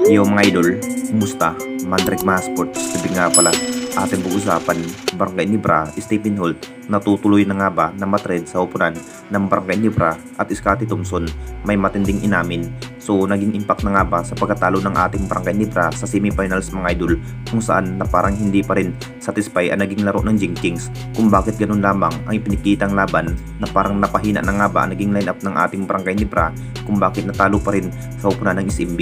Yo mga idol, kumusta? Mandrake mga sports, sabi nga pala, ating pag-usapan, Barangay Nibra, Stephen Holt, natutuloy na nga ba na matrade sa upunan ng Barangay Nibra at Scottie Thompson, may matinding inamin. So naging impact na nga ba sa pagkatalo ng ating Barangay Nibra sa semifinals mga idol, kung saan na parang hindi pa rin satisfy ang naging laro ng Jinkies, kung bakit ganun lamang ang ipinikitang laban na parang napahina na nga ba ang naging lineup ng ating Barangay Nibra, kung bakit natalo pa rin sa upunan ng SMB.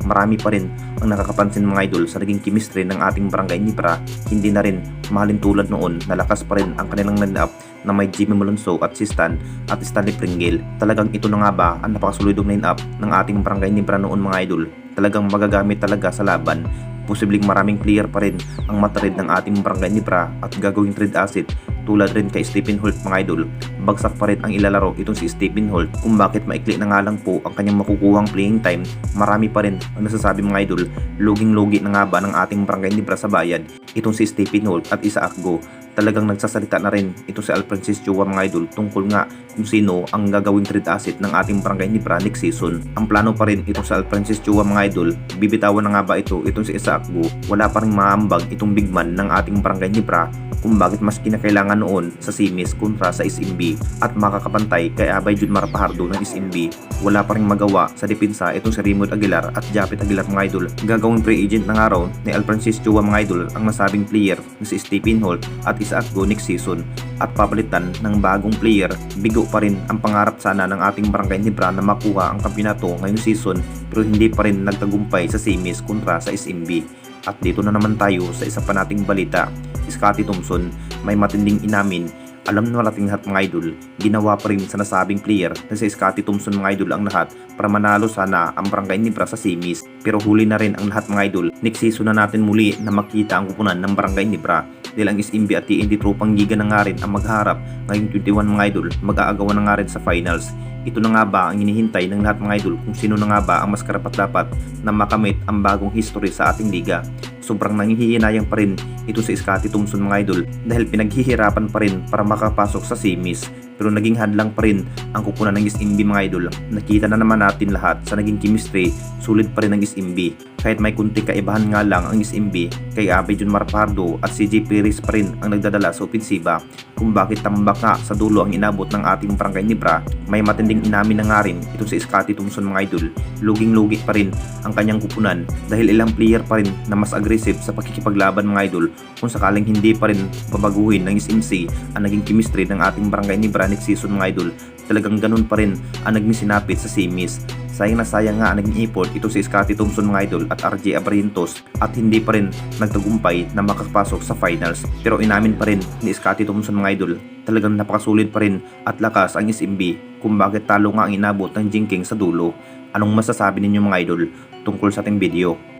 Marami pa rin ang nakakapansin mga idol sa naging chemistry ng ating Barangay Nibra. Hindi na rin mahalin tulad noon, nalakas pa rin ang kanilang line-up na may Jimmy Malonzo at si Stan at Stanley Pringle. Talagang ito na nga ba ang napakasolidong line-up ng ating Barangay Nibra noon mga idol. Talagang magagamit talaga sa laban. Posibleng maraming player pa rin ang matrade ng ating Barangay Nibra at gagawing trade asset tulad rin kay Stephen Holt mga idol. Bagsak pa rin ang ilalaro itong si Stephen Holt, kung bakit maikli na nga lang po ang kanyang makukuhang playing time. Marami pa rin ang nasasabi mga idol, luging-lugi na nga ba ng ating Barangay Nibra sa bayad itong si Stephen Holt at Isaac Go. Talagang nagsasalita na rin ito si Alfrancis Chua mga idol tungkol nga kung sino ang gagawing trade asset ng ating Barangay Nibra next season. Ang plano pa rin ito sa Alfrancis Chua mga idol, bibitawan na nga ba itong si Isaac Go. Wala pa rin maambag itong big man ng ating Barangay Nibra, kung bakit mas kinakailangan noon sa Simis kontra sa SMB at makakapantay kay Abay Junmar Pahardo ng SMB. Wala pa rin magawa sa depensa itong si Raymond Aguilar at Japet Aguilar mga idol. Gagawing free agent na nga raw ni Alfrancis Chua mga idol ang nasabing player na si Stephen Holt at Isaac Go next season, at papalitan ng bagong player. Bigo pa rin ang pangarap sana ng ating Barangay Nibra na makuha ang kampiyonato ngayong season, pero hindi pa rin nagtagumpay sa semis kontra sa SMB. At dito na naman tayo sa isa pa nating balita. Scottie Thompson, may matinding inamin. Alam na nating lahat mga idol, ginawa pa rin sa nasabing player na si Scottie Thompson mga idol ang lahat para manalo sana ang Barangay Nibra sa semis. Pero huli na rin ang lahat mga idol. Next season na natin muli na makita ang kupunan ng Barangay Nibra, dahil ang SMB at TNT Tropang Giga na nga rin ang magharap ngayong 21 mga idol. Mag-aagawan na nga rin sa finals. Ito na nga ba ang hinihintay ng lahat mga idol, kung sino na nga ba ang mas karapat-dapat na makamit ang bagong history sa ating liga. Sobrang nangihihinayang pa rin ito si Scottie Thompson mga idol, dahil pinaghihirapan pa rin para makapasok sa semis, pero naging hadlang pa rin ang kupunan ng SMB mga idol. Nakita na naman natin lahat sa naging chemistry, sulit pa rin ang SMB. Kahit may kunti kaibahan nga lang ang SMB, kay Abay Junmar Pardo at CJ Perez pa rin ang nagdadala sa opensiba, kung bakit tambak nga sa dulo ang inabot ng ating Barangay Nibra. May matinding inamin na nga rin itong si Scottie Thompson mga idol. Luging-lugi pa rin ang kanyang kupunan dahil ilang player pa rin na mas aggressive sa pakikipaglaban mga idol, kung sakaling hindi pa rin babaguhin ng SMC ang naging chemistry ng ating Barangay Nibra next season mga idol. Talagang ganun pa rin ang nagmisinapit sa semis. Sayang na sayang nga ang naging effort ito si Scottie Thompson mga idol at RJ Abrientos, at hindi pa rin nagtagumpay na makapasok sa finals. Pero inamin pa rin ni Scottie Thompson mga idol, talagang napakasulit pa rin at lakas ang SMB, kung bakit talo nga ang inabot ng Jinkies sa dulo. Anong masasabi ninyo mga idol tungkol sa ating video?